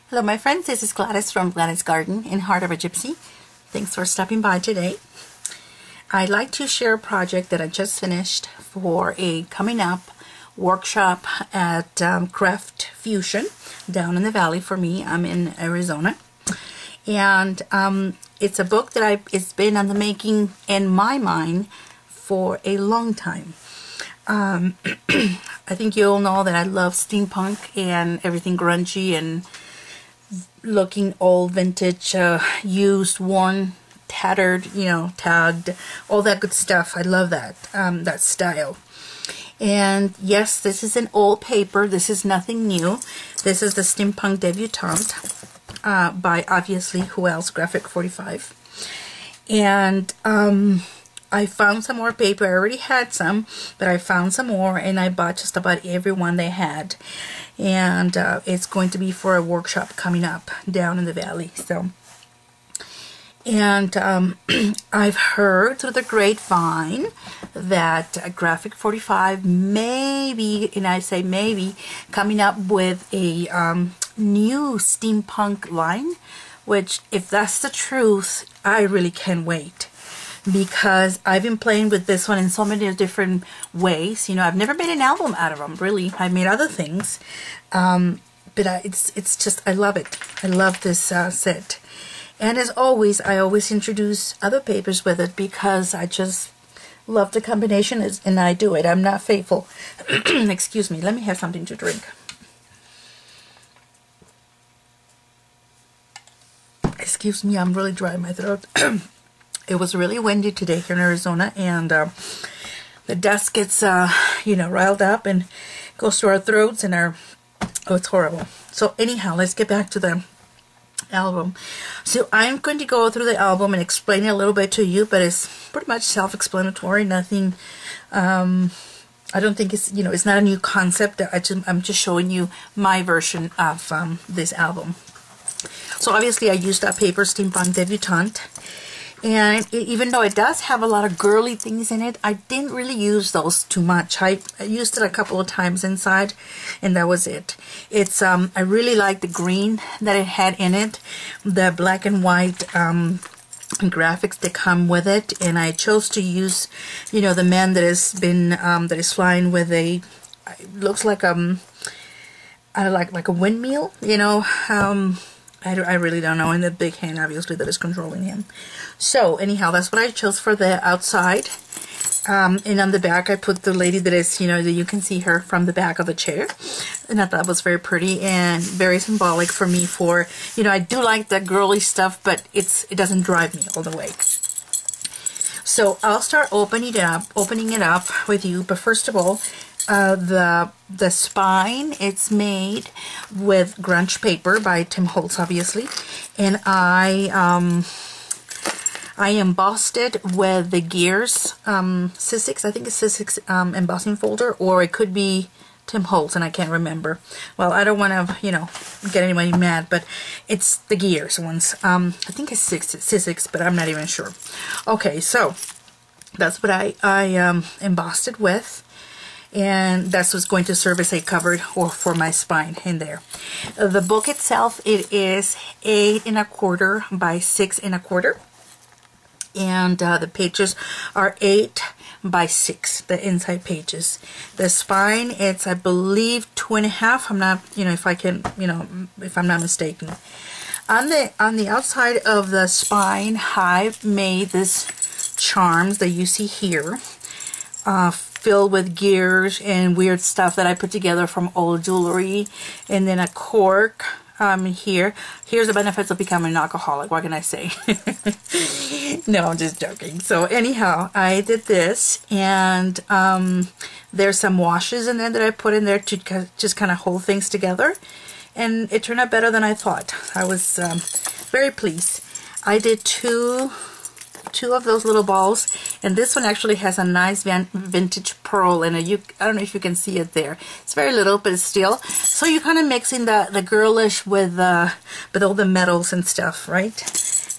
Hello my friends, this is Gladys from Gladys Garden in Heart of a Gypsy. Thanks for stopping by today. I'd like to share a project that I just finished for a coming up workshop at Craft Fusion down in the valley for me. I'm in Arizona. And it's a book that it's been on the making in my mind for a long time. I think you all know that I love steampunk and everything grungy and looking old, vintage, used, worn, tattered, tagged, all that good stuff. I love that, that style. And yes, this is an old paper. This is nothing new. This is the Steampunk Debutant by, obviously, who else? Graphic 45. And I found some more paper. I already had some, but I found some more, and I bought just about every one they had. And it's going to be for a workshop coming up down in the valley. So, and I've heard through the grapevine that Graphic 45 may be, and I say maybe, coming up with a new steampunk line, which, if that's the truth, I really can't wait. Because I've been playing with this one in so many different ways. I've never made an album out of them, really. I've made other things. But it's just, I love it. I love this set. And as always, I always introduce other papers with it because I just love the combination, and I do it. I'm not faithful. Excuse me, let me have something to drink. Excuse me, I'm really dry in my throat. It was really windy today here in Arizona, and the dust gets, riled up and goes to our throats, and oh, it's horrible. So anyhow, let's get back to the album. So I'm going to go through the album and explain it a little bit to you, but it's pretty much self-explanatory. Nothing, I don't think it's, it's not a new concept. I'm just showing you my version of this album. So obviously I used that paper, Steampunk Debutant. And even though it does have a lot of girly things in it, I didn't really use those too much. I used it a couple of times inside, and that was it. It's I really like the green that it had in it, the black and white graphics that come with it, and I chose to use, the man that has been that is flying with a, it looks like like a windmill, I really don't know, and the big hand obviously that is controlling him. So anyhow, that's what I chose for the outside. And on the back I put the lady that is, that you can see her from the back of the chair. And I thought that was very pretty and very symbolic for me for, I do like the girly stuff, but it doesn't drive me all the way. So I'll start opening it up with you, but first of all, the spine, it's made with grunge paper by Tim Holtz, obviously, and I embossed it with the Gears Sizzix. I think it's Sizzix embossing folder, or it could be Tim Holtz, and I can't remember. Well, I don't want to, get anybody mad, but it's the Gears ones. I think it's Sizzix, but I'm not even sure. Okay, so that's what I embossed it with. And that's what's going to serve as a cover or for my spine in there. The book itself, it is 8 1/4 by 6 1/4, and the pages are 8 by 6. The inside pages. The spine, it's I believe 2 1/2. I'm not, if I can, if I'm not mistaken. On the outside of the spine, I've made this charms that you see here. Filled with gears and weird stuff that I put together from old jewelry, and then a cork here. Here's the benefits of becoming an alcoholic. What can I say? No, I'm just joking. So anyhow, I did this, and there's some washes in there that I put in there to just kind of hold things together, and it turned out better than I thought. I was very pleased. I did two of those little balls, and this one actually has a nice vintage pearl in it. I don't know if you can see it there. It's very little, but it's still. So you're kind of mixing the girlish with all the metals and stuff, right?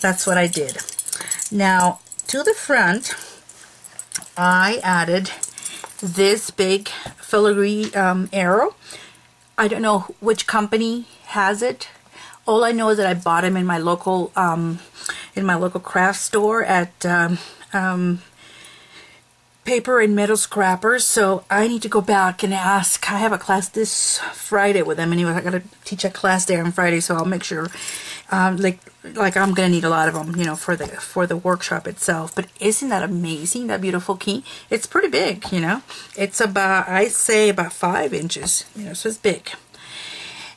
That's what I did. Now to the front, I added this big filigree arrow. I don't know which company has it, All I know is that I bought them in my local craft store at Paper and Metal Scrappers. So I need to go back and ask. I have a class this Friday with them anyway. I got to teach a class there on Friday, so I'll make sure. Like I'm gonna need a lot of them, you know, for the workshop itself. But isn't that amazing? That beautiful key. It's pretty big, you know. It's about, I'd say, about 5 inches. You know, so it's big.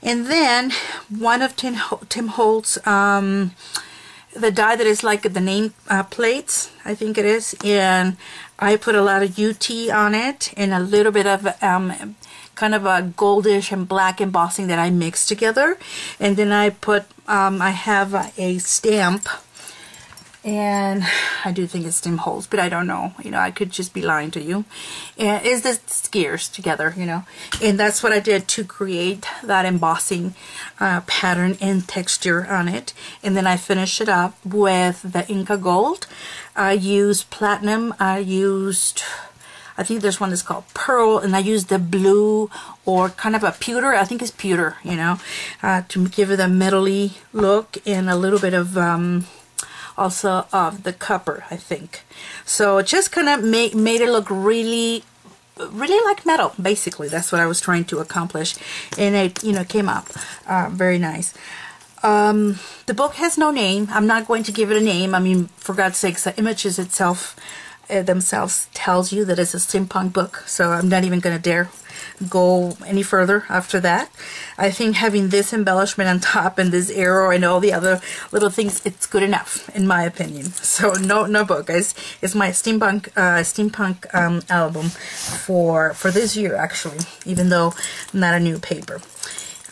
And then one of Tim Holtz, the die that is like the name plates, I think it is, and I put a lot of UT on it and a little bit of kind of a goldish and black embossing that I mixed together. And then I put, I have a stamp, and I do think it's Tim Holtz, but I don't know. You know, I could just be lying to you. And it's the gears together, you know. And that's what I did to create that embossing pattern and texture on it. And then I finished it up with the Inca Gold. I used platinum. I think there's one that's called pearl, and I used the blue or kind of a pewter. I think it's pewter, you know, to give it a metally look, and a little bit of also of the copper, I think. So it just kind of made it look really like metal. Basically, that's what I was trying to accomplish, and it, you know, came up very nice. The book has no name. I'm not going to give it a name. I mean, for God's sakes, the images itself themselves tells you that it's a steampunk book, so I'm not even going to dare go any further after that. I think having this embellishment on top and this arrow and all the other little things, it's good enough in my opinion. So no book, guys. It's my steampunk album for this year, actually, even though not a new paper.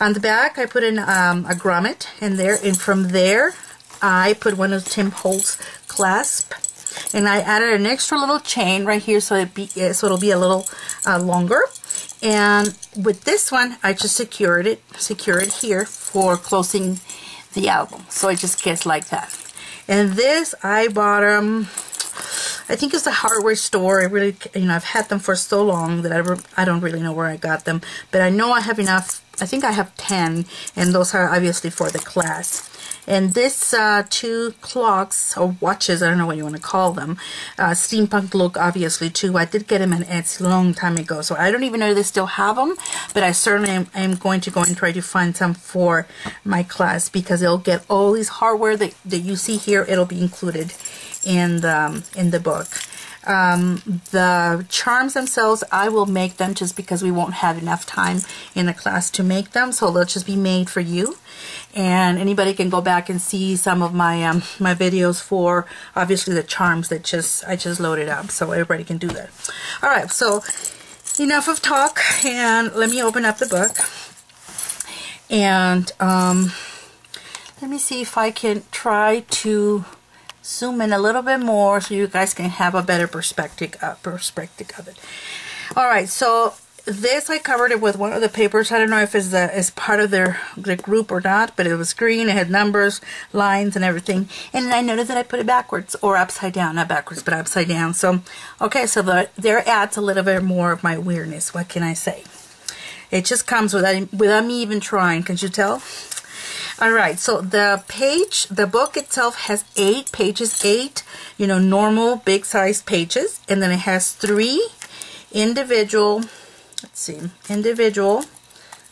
On the back, I put in a grommet in there, and from there I put one of Tim Holtz clasp. And I added an extra little chain right here, so it'll be a little longer. And with this one, I just secure it here for closing the album. So it just gets like that. And this I bought I think it's a hardware store. I really, you know, I've had them for so long that I don't really know where I got them, but I know I have enough. I think I have 10, and those are obviously for the class. And this 2 clocks or watches, I don't know what you want to call them, steampunk look obviously too. I did get them in Etsy a long time ago, so I don't even know if they still have them, but I certainly am going to go and try to find some for my class, because it'll get all these hardware that you see here. It'll be included in the book. The charms themselves, I will make them just because we won't have enough time in the class to make them, so they'll just be made for you. And anybody can go back and see some of my my videos for obviously the charms that I just loaded up, so everybody can do that. All right, so enough of talk, and let me open up the book. And let me see if I can try to zoom in a little bit more so you guys can have a better perspective of it. All right, so this I covered it with one of the papers. I don't know if it's part of their group or not, but it was green. It had numbers, lines, and everything. And I noticed that I put it backwards or upside down, not backwards, but upside down. So okay, so there adds a little bit more of my weirdness. What can I say? It just comes without me even trying. Can you tell? Alright, so the book itself has 8 pages, 8, you know, normal big size pages, and then it has 3 individual, let's see, individual,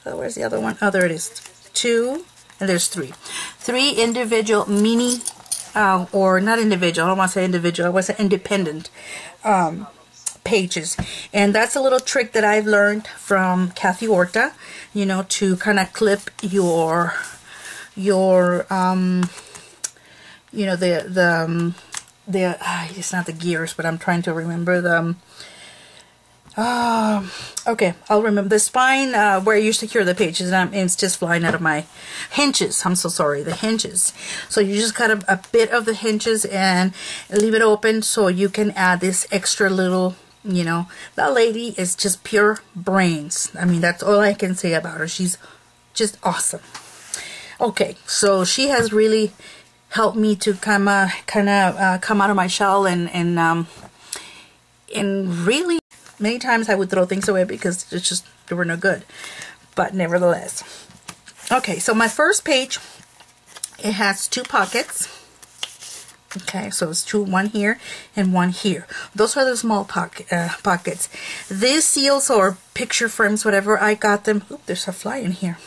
oh, where's the other one? Oh, there it is, 2, and there's 3. 3 individual mini, or not individual, I don't want to say individual, I want to say independent pages. And that's a little trick that I've learned from Kathy Orta, you know, to kind of clip your you know, it's not the gears, but I'm trying to remember the okay, I'll remember the spine where you secure the pages, and it's just flying out of my hinges. I'm so sorry, the hinges. So you just cut a bit of the hinges and leave it open so you can add this extra little, you know. That lady is just pure brains. I mean, that's all I can say about her. She's just awesome. Okay, so she has really helped me to come out of my shell, and really many times I would throw things away because they were no good, but nevertheless. Okay, so my first page it has 2 pockets. Okay, so it's one here and one here. Those are the small pockets. These seals or picture frames, whatever, I got them. Oop, there's a fly in here.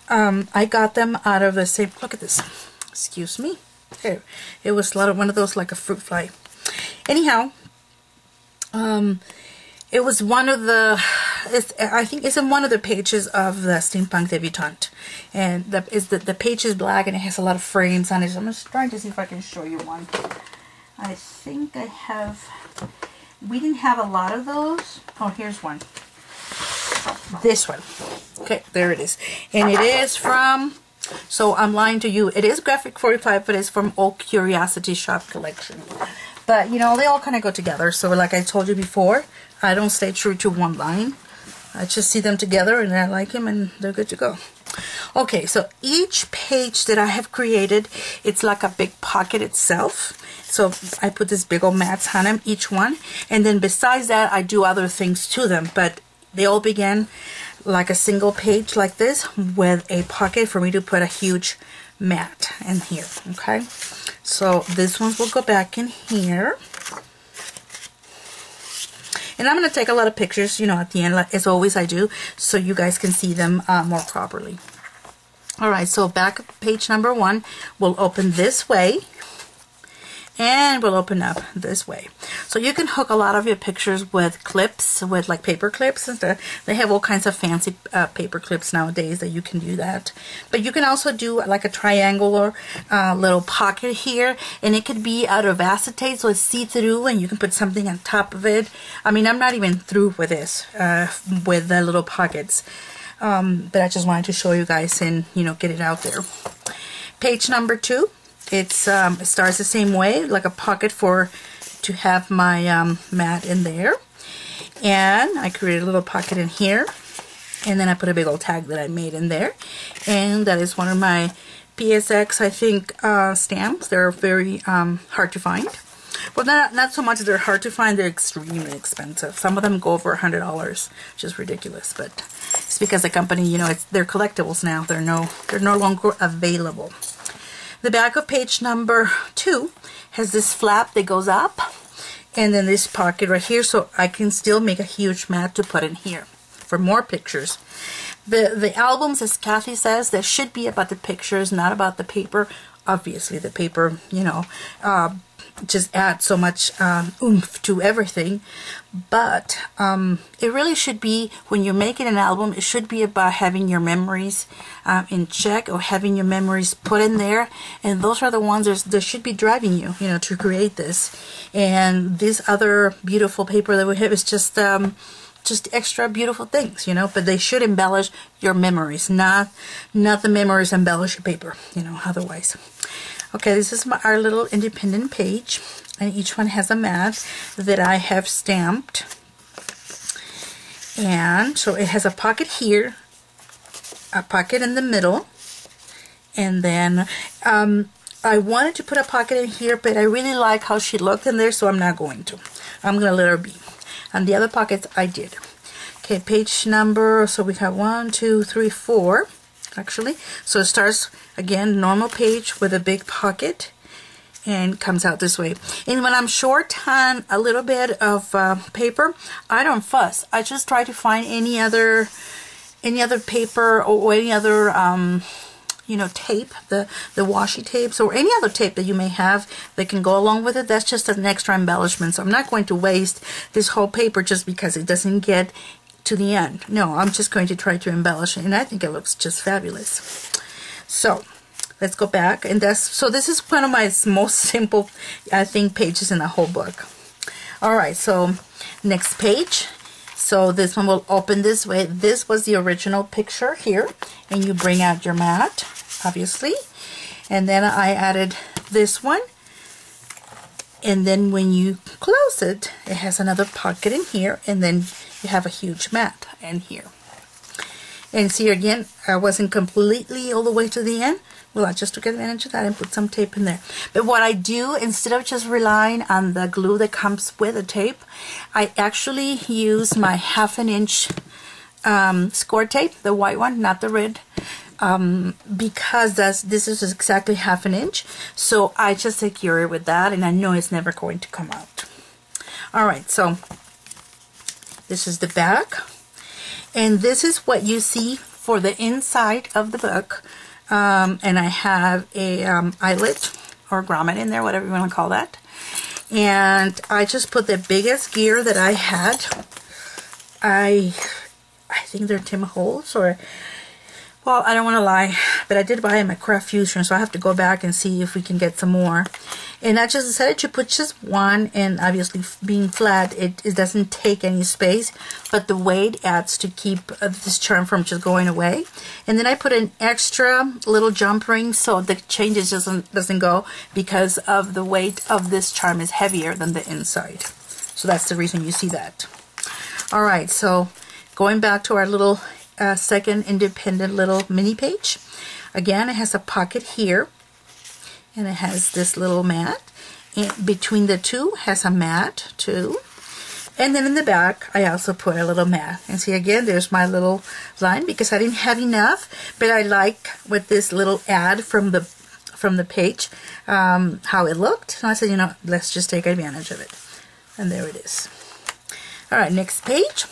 I got them out of the same. Look at this. Excuse me. There, it was one of those, like a fruit fly. Anyhow, it was one of the. I think it's in one of the pages of the Steampunk Debutant, and the page is black and it has a lot of frames on it. So I'm just trying to see if I can show you one. I think I have. We didn't have a lot of those. Oh, here's one. This one. Okay, there it is, and it is from. So I'm lying to you. It is Graphic 45, but it's from Old Curiosity Shop Collection. But you know, they all kind of go together. So like I told you before, I don't stay true to one line. I just see them together and I like them and they're good to go. Okay, so each page that I have created, it's like a big pocket itself. So I put this big old mats on them, each one. And then besides that, I do other things to them. But they all begin like a single page like this with a pocket for me to put a huge mat in here. Okay, so this one will go back in here. And I'm going to take a lot of pictures, you know, at the end, as always I do, so you guys can see them more properly. Alright, so back page number 1 will open this way, and will open up this way. So you can hook a lot of your pictures with clips, with like paper clips and stuff. They have all kinds of fancy paper clips nowadays that you can do that. But you can also do like a triangular little pocket here, and it could be out of acetate, so it's see-through, and you can put something on top of it. I mean, I'm not even through with this, with the little pockets. But I just wanted to show you guys and, you know, get it out there. Page number 2. It starts the same way, like a pocket to have my mat in there. And I created a little pocket in here. And then I put a big old tag that I made in there. And that is one of my PSX, I think, stamps. They're very hard to find. Well, not so much they're hard to find, they're extremely expensive. Some of them go over $100, which is ridiculous. But it's because the company, you know, they're collectibles now. They're no longer available. The back of page number 2 has this flap that goes up, and then this pocket right here, so I can still make a huge mat to put in here for more pictures. The albums, as Kathy says, that should be about the pictures, not about the paper. Obviously, the paper, you know, just adds so much oomph to everything. But it really should be, when you're making an album, it should be about having your memories in check, or having your memories put in there. And those are the ones that should be driving you, you know, to create this. And this other beautiful paper that we have is just extra beautiful things, you know, but they should embellish your memories, not the memories embellish your paper, you know, otherwise. Okay, this is our little independent page, and each one has a mat that I have stamped. And so it has a pocket here, a pocket in the middle, and then I wanted to put a pocket in here, but I really like how she looked in there, so I'm not going to. I'm going to let her be. And the other pockets I did. Okay, page number, so we have 1, 2, 3, 4. Actually, so it starts again normal page with a big pocket and comes out this way. And when I'm short on a little bit of paper, I don't fuss. I just try to find any other paper or any other you know, tape, the washi tapes, or any other tape that you may have that can go along with it. That's just an extra embellishment. So I'm not going to waste this whole paper just because it doesn't get to the end. No, I'm just going to try to embellish it, and I think it looks just fabulous. So let's go back, and so this is one of my most simple, I think, pages in the whole book. All right, so next page. So this one will open this way. This was the original picture here, and you bring out your mat, obviously, and then I added this one. And then when you close it, it has another pocket in here, and then you have a huge mat in here. And see, again, I wasn't completely all the way to the end. Well, I just took advantage of that and put some tape in there. But what I do, instead of just relying on the glue that comes with the tape, I actually use my 1/2 inch score tape, the white one, not the red. because this is exactly 1/2 inch, so I just secure it with that, and I know it's never going to come out. Alright, so this is the back, and this is what you see for the inside of the book. And I have a eyelet or grommet in there, whatever you want to call that. And I just put the biggest gear that I had. I think they're Tim Holtz, or, well, I don't want to lie, but I did buy them at Craft Fusion, so I have to go back and see if we can get some more. And I just decided to put just one, and obviously being flat, it doesn't take any space, but the weight adds to keep this charm from just going away. And then I put an extra little jump ring so the changes doesn't go, because of the weight of this charm is heavier than the inside. So that's the reason you see that. Alright, so going back to our little second independent little mini page. Again, it has a pocket here, and it has this little mat. And between the two has a mat too. And then in the back, I also put a little mat. And see, again, there's my little line, because I didn't have enough, but I like with this little ad from the page how it looked. And I said, you know, let's just take advantage of it. And there it is. All right, next page.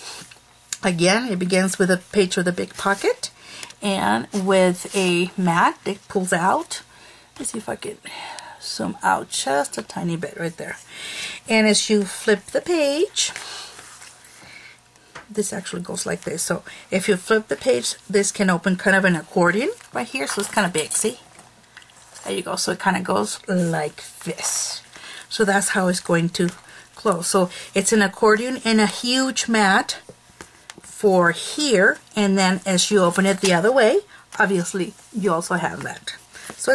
Again, it begins with a page with a big pocket and with a mat that pulls out. Let's see if I can zoom out just a tiny bit right there. And as you flip the page, this actually goes like this. So if you flip the page, this can open kind of an accordion right here. So it's kind of big, see? There you go. So it kind of goes like this. So that's how it's going to close. So it's an accordion and a huge mat for here, and then as you open it the other way, obviously you also have that. So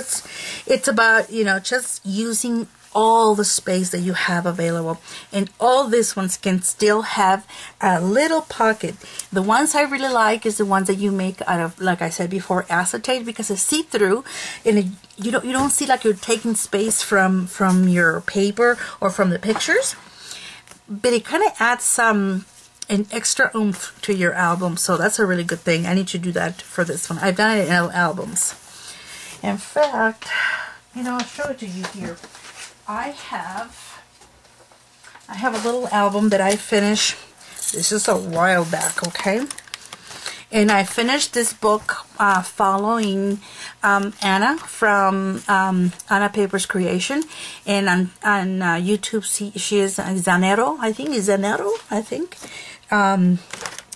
it's about, you know, just using all the space that you have available, and all these ones can still have a little pocket. The ones I really like is the ones that you make out of, like I said before, acetate, because it's see-through, and you don't see like you're taking space from your paper or from the pictures, but it kind of adds an extra oomph to your album, so that's a really good thing. I need to do that for this one. I've done it in albums. In fact, you know, I'll show it to you here. I have a little album that I finished. This is a while back, okay? And I finished this book following Anna from Anna Papers Creation, and on YouTube she is Zanero, I think, on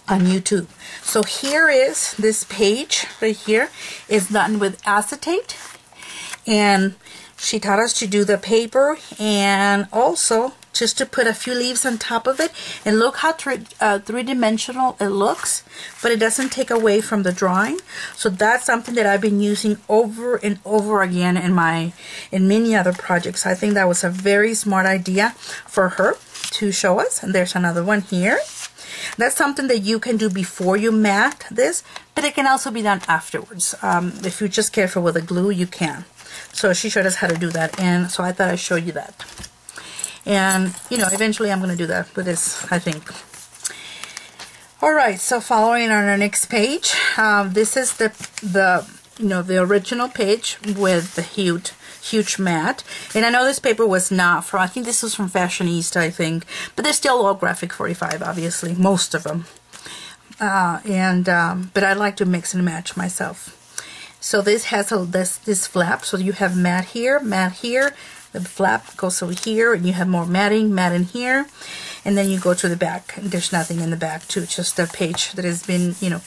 YouTube. So here is this page right here. It's done with acetate, and she taught us to do the paper and also just to put a few leaves on top of it, and look how three-dimensional it looks, but it doesn't take away from the drawing. So that's something that I've been using over and over again in many other projects. I think that was a very smart idea for her to show us. And there's another one here. That's something that you can do before you mat this, but it can also be done afterwards. If you're just careful with the glue, you can. So she showed us how to do that, and so I thought I'd show you that. And, you know, eventually I'm going to do that with this, I think. Alright, so following on our next page, this is the original page with the huge mat. And I know this paper was not from, I think this was from Fashionista, I think. But they're still all graphic 45, obviously, most of them. But I like to mix and match myself. So this has this flap, so you have mat here, the flap goes over here, and you have more matting, mat in here, and then you go to the back, and there's nothing in the back too, just a page that has been, you know,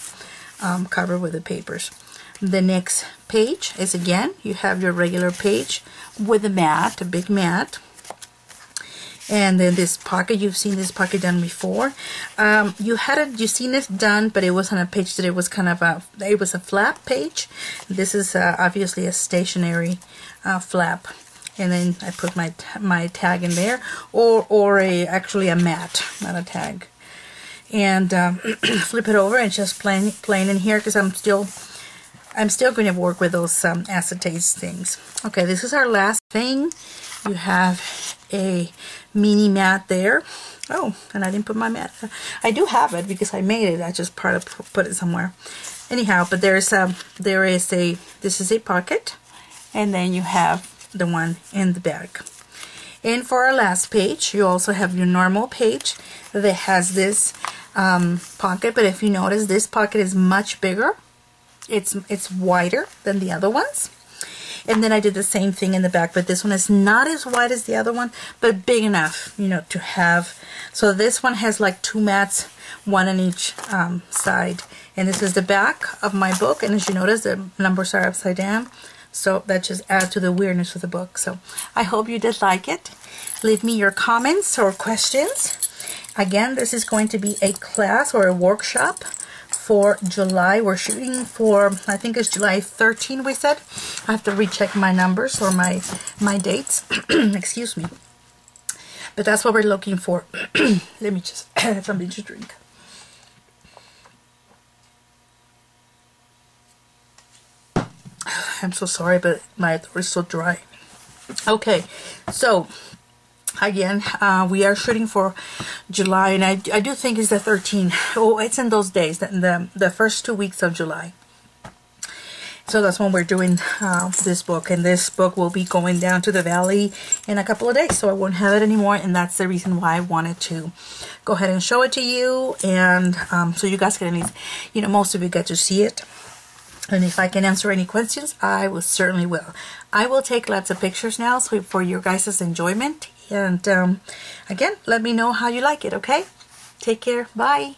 covered with the papers. The next page is, again, you have your regular page with a mat, a big mat. And then this pocket, you've seen this pocket done before. You've seen it done, but it was on a page that it was kind of it was a flap page. This is obviously a stationary flap. And then I put my tag in there, or actually a mat, not a tag. And flip it over and just plain in here, because I'm still going to work with those acetate things. Okay, this is our last thing. You have a mini mat there. Oh, and I didn't put my mat. I do have it because I made it. I just put it somewhere. anyhow, but there is a this is a pocket, and then you have the one in the back. And for our last page, you also have your normal page that has this pocket, but if you notice, this pocket is much bigger. It's wider than the other ones. And then I did the same thing in the back, but this one is not as wide as the other one, but big enough, you know, to have. So this one has like 2 mats, one on each side. And this is the back of my book, and as you notice, the numbers are upside down. So that just adds to the weirdness of the book. So I hope you did like it. Leave me your comments or questions. Again, this is going to be a class or a workshop for July. We're shooting for, I think it's July 13, we said. I have to recheck my numbers or my dates. Excuse me. But that's what we're looking for. Let me just have something to drink. I'm so sorry, but my throat is so dry. Okay, so again, we are shooting for July, and I do think it's the 13th. Oh, it's in those days, the first 2 weeks of July. So that's when we're doing this book, and this book will be going down to the valley in a couple of days, so I won't have it anymore, and that's the reason why I wanted to go ahead and show it to you, and so you guys can at least, you know, most of you get to see it. And if I can answer any questions, I will certainly will. I will take lots of pictures now for your guys' enjoyment. And again, let me know how you like it, okay? Take care. Bye.